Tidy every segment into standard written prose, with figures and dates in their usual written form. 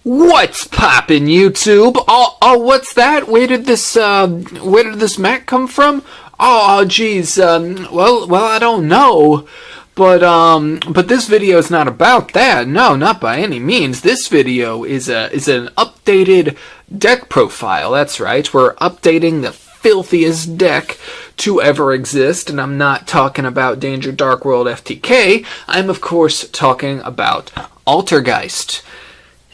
What's poppin', YouTube? Oh, what's that? Where did this map come from? Oh, geez. Well, I don't know. But this video is not about that. No, not by any means. This video is an updated deck profile. That's right. We're updating the filthiest deck to ever exist, and I'm not talking about Danger Dark World FTK. I'm, of course, talking about Altergeist.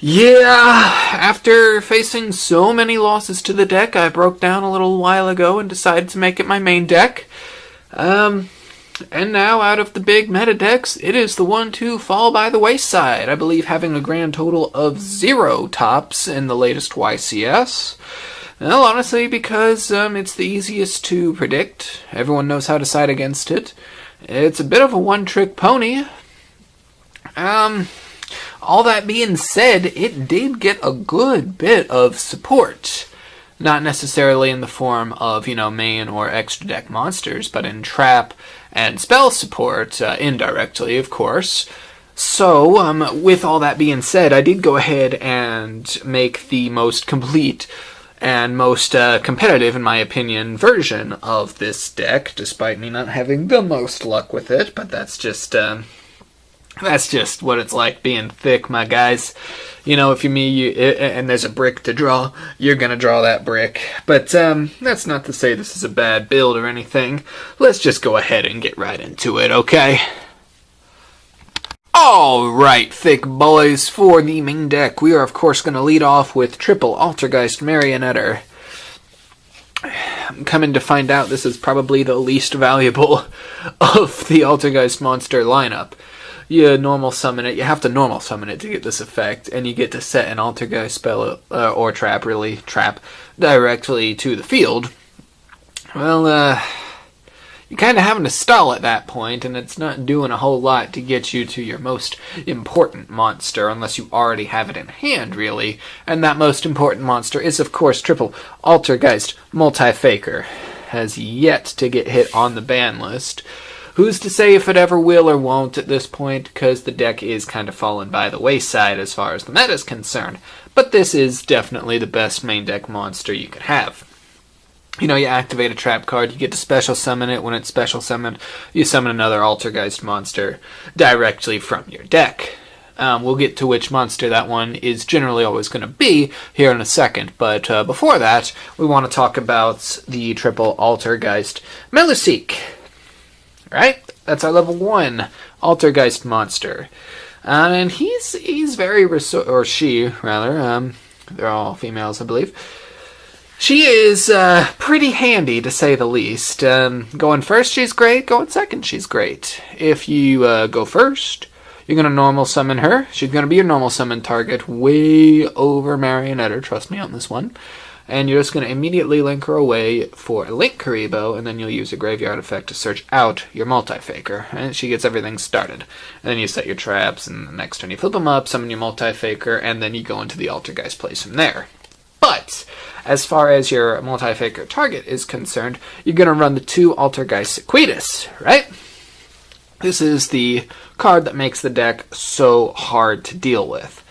Yeah, after facing so many losses to the deck, I broke down a little while ago and decided to make it my main deck. And now, out of the big meta decks, it is the one to fall by the wayside. I believe having a grand total of 0 tops in the latest YCS. Well, honestly, because it's the easiest to predict. Everyone knows how to side against it. It's a bit of a one-trick pony. All that being said, it did get a good bit of support. Not necessarily in the form of, main or extra deck monsters, but in trap and spell support, indirectly, of course. So, with all that being said, I did go ahead and make the most complete and most competitive, in my opinion, version of this deck, despite me not having the most luck with it, but that's just what it's like being thick, my guys. If you're me and there's a brick to draw, you're gonna draw that brick. But that's not to say this is a bad build or anything. Let's just go ahead and get right into it, okay? Alright, thick boys, for the main deck, we are of course going to lead off with triple Altergeist Marionetter. I'm coming to find out this is probably the least valuable of the Altergeist monster lineup. You normal summon it, you have to normal summon it to get this effect, and you get to set an Altergeist spell, or trap, directly to the field. Well, you're kind of having to stall at that point, and it's not doing a whole lot to get you to your most important monster, unless you already have it in hand, really. And that most important monster is, of course, triple Altergeist Multi-Faker. Has yet to get hit on the ban list. Who's to say if it ever will or won't at this point, because the deck is kind of fallen by the wayside as far as the meta is concerned. But this is definitely the best main deck monster you could have. You activate a trap card, you get to special summon it. When it's special summoned, you summon another Altergeist monster directly from your deck. We'll get to which monster that one is generally always going to be here in a second, but before that, we want to talk about the triple Altergeist THICC. Right? That's our level 1 Altergeist monster. And he's very or she, rather, they're all females, I believe. She is pretty handy, to say the least. Going first, she's great. Going second, she's great. If you go first, you're going to normal summon her. She's going to be your normal summon target way over Marionetter, trust me on this one. And you're just going to immediately link her away for a Link Karibo, and then you'll use a graveyard effect to search out your Multi-Faker. And she gets everything started. And then you set your traps, and the next turn you flip them up, summon your Multi-Faker, and then you go into the Altergeist place from there. But as far as your Multi-Faker target is concerned, you're going to run the 2 Altergeist Sequitas, right? This is the card that makes the deck so hard to deal with.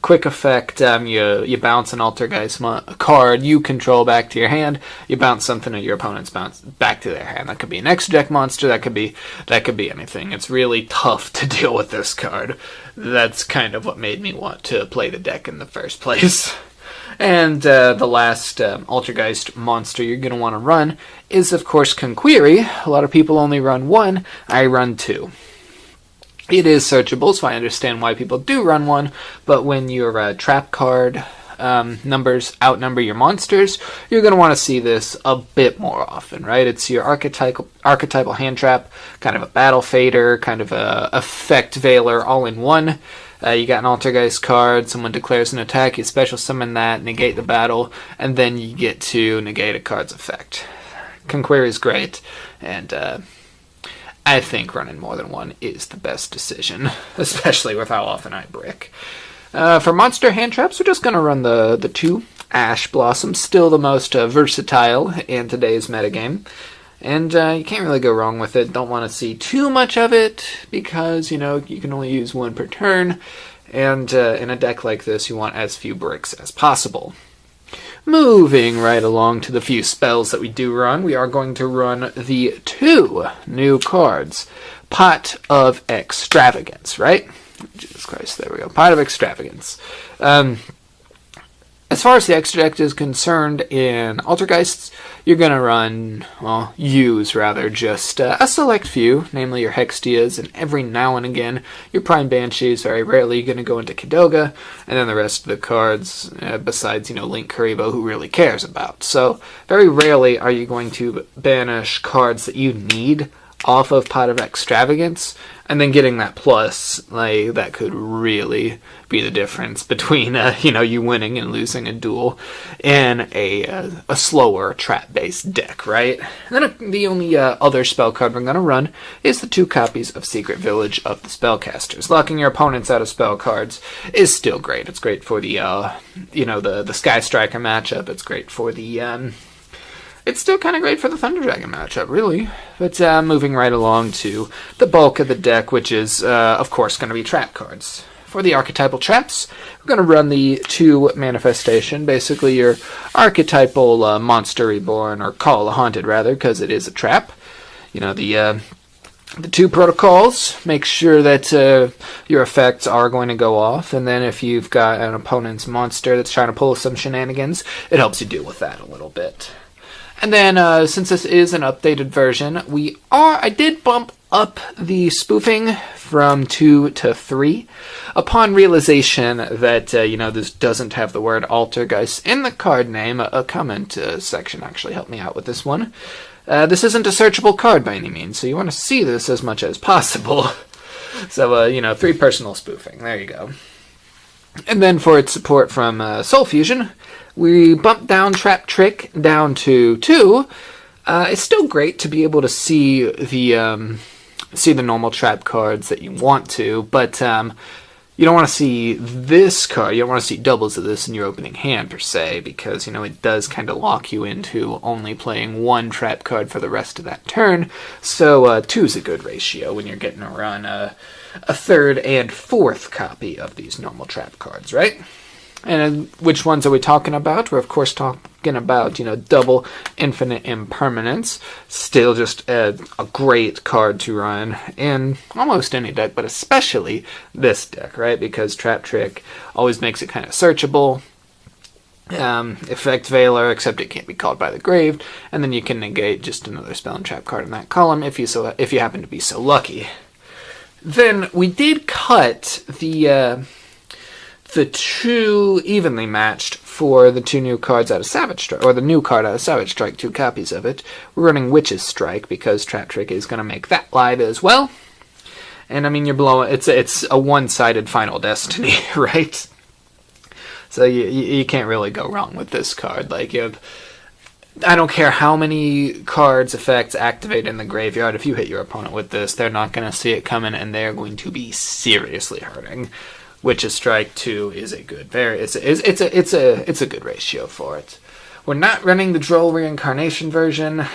Quick effect, you bounce an Altergeist card you control back to your hand, you bounce something that your opponent's bounce back to their hand. That could be an extra deck monster, that could be anything. It's really tough to deal with this card. That's kind of what made me want to play the deck in the first place. And the last Altergeist monster you're going to want to run is, of course, Conquery. A lot of people only run 1, I run 2. It is searchable, so I understand why people do run 1, but when your trap card numbers outnumber your monsters, you're going to want to see this a bit more often, right? It's your archetypal hand trap, kind of a battle fader, kind of a effect veiler, all in one. You got an Altergeist card, someone declares an attack, you special summon that, negate the battle, and then you get to negate a card's effect. Conquery is great, and I think running more than 1 is the best decision, especially with how often I brick. For monster hand traps, we're just going to run the 2 Ash Blossoms, still the most versatile in today's metagame. And you can't really go wrong with it. Don't want to see too much of it, because, you can only use 1 per turn. And in a deck like this, you want as few bricks as possible. Moving right along to the few spells that we do run, we are going to run the 2 new cards. Pot of Extravagance, right? Jesus Christ, there we go. Pot of Extravagance. As far as the extra deck is concerned, in Altergeists, you're going to run, well, use rather, just a select few, namely your Hextias, and every now and again, your Prime Banshees. Very rarely you're going to go into Kidoga, and then the rest of the cards, besides, Link Kuriboh, who really cares about. So, very rarely are you going to banish cards that you need off of Pot of Extravagance, and then getting that plus, that could really be the difference between, you winning and losing a duel in a slower trap-based deck, right? And then the only other spell card we're going to run is the 2 copies of Secret Village of the Spellcasters. Locking your opponents out of spell cards is still great. It's great for the, the Sky Striker matchup. It's great for the, it's still kind of great for the Thunder Dragon matchup, really. But moving right along to the bulk of the deck, which is, of course, going to be trap cards. For the archetypal traps, we're going to run the 2 Manifestation, basically your archetypal Monster Reborn, or Call a Haunted, rather, because it is a trap. The 2 protocols, make sure that your effects are going to go off, and then if you've got an opponent's monster that's trying to pull some shenanigans, it helps you deal with that a little bit. And then, since this is an updated version, I did bump up the spoofing from 2 to 3, upon realization that, this doesn't have the word Altergeist in the card name. A comment section actually helped me out with this one. This isn't a searchable card by any means, so you want to see this as much as possible. So, 3 personal spoofing. There you go. And then for its support from Soul Fusion, we bumped down Trap Trick down to 2. It's still great to be able to see the normal trap cards that you want to, but you don't want to see this card. You don't want to see doubles of this in your opening hand, per se, because, it does kind of lock you into only playing 1 trap card for the rest of that turn. So 2 is a good ratio when you're getting to run a 3rd and 4th copy of these normal trap cards, right? And which ones are we talking about? We're, of course, talking about, double Infinite Impermanence. Still just a great card to run in almost any deck, but especially this deck, right? Because Trap Trick always makes it kind of searchable. Effect Veiler, except it can't be called by the grave, and then you can negate just another spell and trap card in that column if you happen to be so lucky. Then we did cut the 2 evenly matched for the 2 new cards out of Savage Strike, or the new card out of Savage Strike, 2 copies of it. We're running Witch's Strike because Trap Trick is going to make that live as well. And I mean, you're blowing. It's a one-sided Final Destiny, right? So you can't really go wrong with this card. I don't care how many cards, effects activate in the graveyard. If you hit your opponent with this, they're not going to see it coming, and they're going to be seriously hurting. Witch's Strike 2 is a good, it's a good ratio for it. We're not running the Droll Reincarnation version.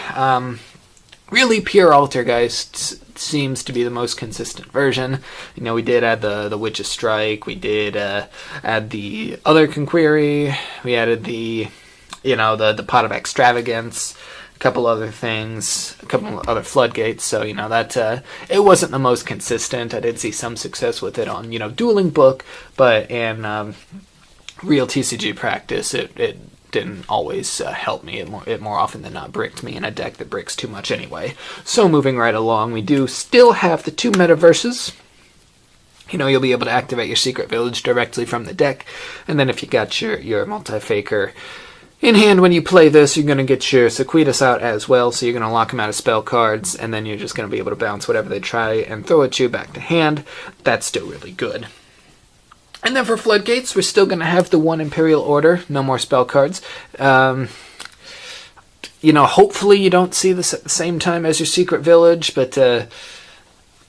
Really, pure Altergeist seems to be the most consistent version. We did add the Witch's Strike. We did add the other Conquery. We added the Pot of Extravagance. A couple other things, a couple other floodgates, so, that, it wasn't the most consistent. I did see some success with it on, Dueling Book, but in real TCG practice, it didn't always help me. It more often than not bricked me in a deck that bricks too much anyway. So moving right along, we do still have the 2 metaverses. You'll be able to activate your Secret Village directly from the deck, and then if you got your Multi-Faker in hand when you play this, you're going to get your Sequidus out as well, so you're going to lock them out of spell cards, and then you're just going to be able to bounce whatever they try and throw at you back to hand. That's still really good. And then for Floodgates, we're still going to have the 1 Imperial Order, no more spell cards. Hopefully you don't see this at the same time as your Secret Village, but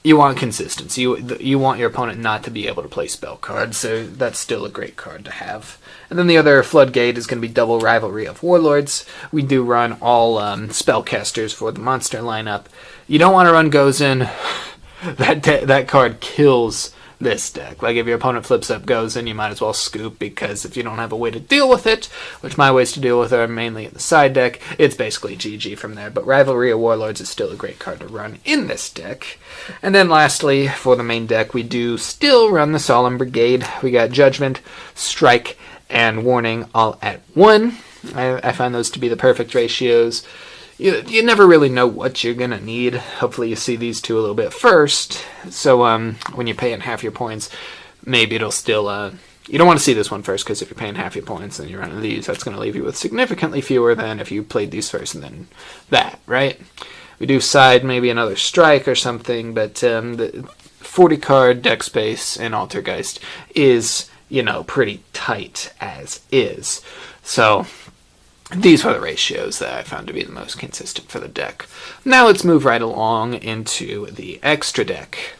you want consistency. You want your opponent not to be able to play spell cards, so that's still a great card to have. And then the other Floodgate is going to be double Rivalry of Warlords. We do run all spellcasters for the monster lineup. You don't want to run Gozen. That card kills this deck. Like, if your opponent flips up Gozen, you might as well scoop, because if you don't have a way to deal with it, which my ways to deal with it are mainly in the side deck, it's basically GG from there. But Rivalry of Warlords is still a great card to run in this deck. And then lastly, for the main deck, we do still run the Solemn Brigade. We got Judgment, Strike, and Warning all at 1. I find those to be the perfect ratios. You never really know what you're going to need. Hopefully you see these two a little bit first. So when you're paying half your points, maybe it'll still... you don't want to see this one first, because if you're paying half your points and you're running these, that's going to leave you with significantly fewer than if you played these first and then that, right? We do side maybe another Strike or something, but the 40-card deck space in Altergeist is, pretty tight as is. So... these are the ratios that I found to be the most consistent for the deck. Now let's move right along into the extra deck.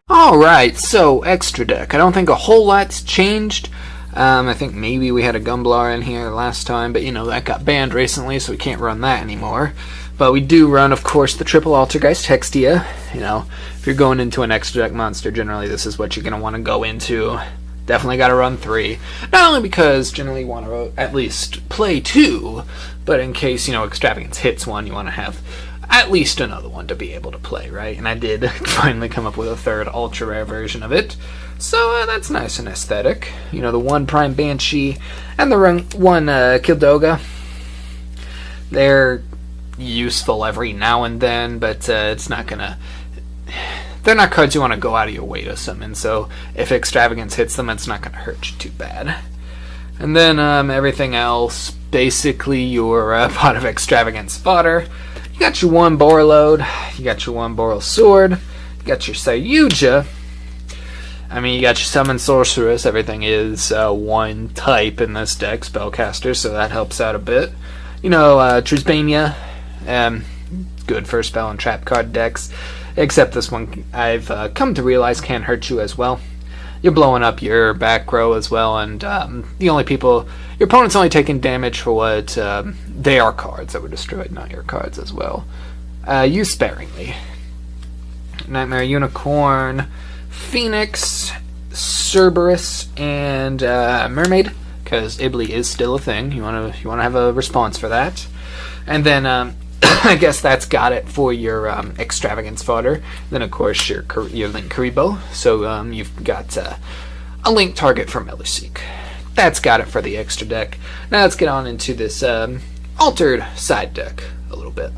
Alright, so extra deck. I don't think a whole lot's changed. I think maybe we had a Gumblar in here last time, but that got banned recently, so we can't run that anymore. But we do run, of course, the triple Altergeist Hextia. If you're going into an extra deck monster, generally this is what you're going to want to go into. Definitely got to run 3. Not only because generally you want to at least play 2, but in case, Extravagance hits one, you want to have at least another one to be able to play, right? And I did finally come up with a 3rd ultra rare version of it. So that's nice and aesthetic. The 1 Prime Banshee and the 1 Kildoga. They're useful every now and then, but it's not going to... they're not cards you want to go out of your way to summon, so if Extravagance hits them, it's not going to hurt you too bad. And then everything else, basically your pot of Extravagance fodder. You got your 1 Borreload, you got your 1 Boral Sword, you got your Sayuja. You got your Summon Sorceress. Everything is 1 type in this deck, Spellcaster, so that helps out a bit. Trisbania, good for spell and trap card decks. Except this one, I've come to realize can hurt you as well. You're blowing up your back row as well, and your opponent's only taking damage for what they are cards that were destroyed, not your cards as well. Use sparingly. Nightmare Unicorn, Phoenix, Cerberus, and Mermaid, because Ibly is still a thing. You want to have a response for that. And then I guess that's got it for your Extravagance fodder. Then, of course, your Link Karibo. So you've got a link target for Meluseek. That's got it for the extra deck. Now let's get on into this altered side deck a little bit.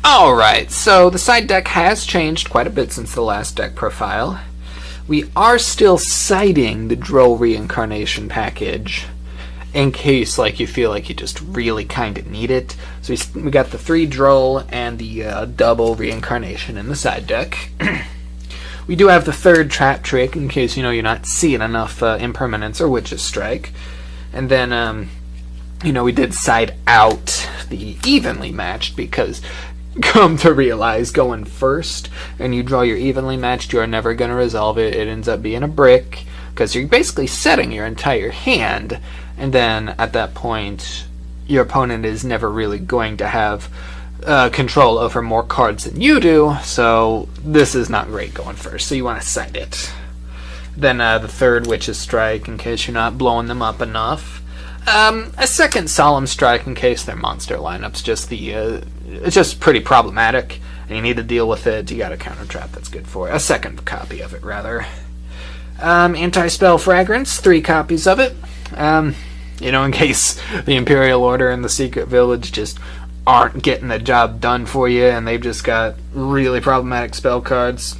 Alright, so the side deck has changed quite a bit since the last deck profile. We are still citing the Droll Reincarnation package, in case you feel like you just really kind of need it. So we got the 3 Droll and the double Reincarnation in the side deck. We do have the 3rd Trap Trick, in case you're not seeing enough Impermanence or Witch's Strike. And then, we did side out the Evenly Matched, because come to realize going first and you draw your Evenly Matched, you are never going to resolve it. It ends up being a brick, because you're basically setting your entire hand. And then, at that point, your opponent is never really going to have control over more cards than you do, so this is not great going first, so you want to side it. Then the 3rd Witch's Strike, in case you're not blowing them up enough. A 2nd Solemn Strike, in case their monster lineup's just it's just pretty problematic, and you need to deal with it. You got a counter trap that's good for it. A 2nd copy of it, rather. Anti-Spell Fragrance, 3 copies of it. In case the Imperial Order and the Secret Village just aren't getting the job done for you, and they've just got really problematic spell cards.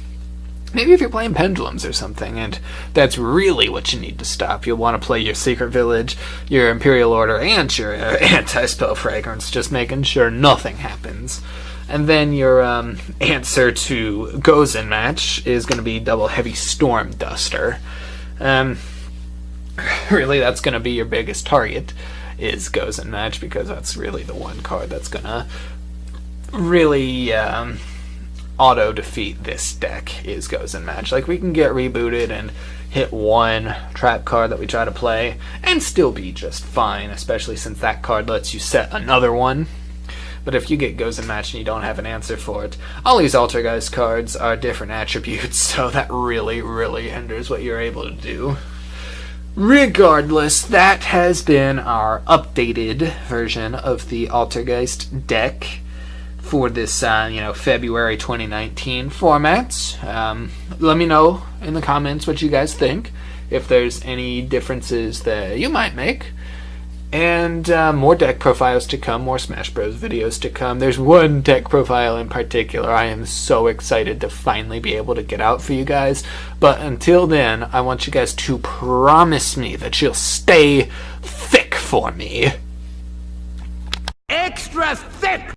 Maybe if you're playing Pendulums or something, and that's really what you need to stop. You'll want to play your Secret Village, your Imperial Order, and your Anti-Spell Fragrance, just making sure nothing happens. And then your answer to Gozen match is going to be double Heavy Storm Duster. Really, that's going to be your biggest target, is Gozen match, because that's really the one card that's going to really auto-defeat this deck, is Gozen match. We can get rebooted and hit 1 trap card that we try to play and still be just fine, especially since that card lets you set another one. But if you get Goes and Match and you don't have an answer for it, all these Altergeist cards are different attributes, so that really, really hinders what you're able to do. Regardless, that has been our updated version of the Altergeist deck for this, February 2019 format. Let me know in the comments what you guys think, if there's any differences that you might make. And more deck profiles to come, more Smash Bros. Videos to come. There's one deck profile in particular I am so excited to finally be able to get out for you guys. But until then, I want you guys to promise me that you'll stay thick for me. Extra thick!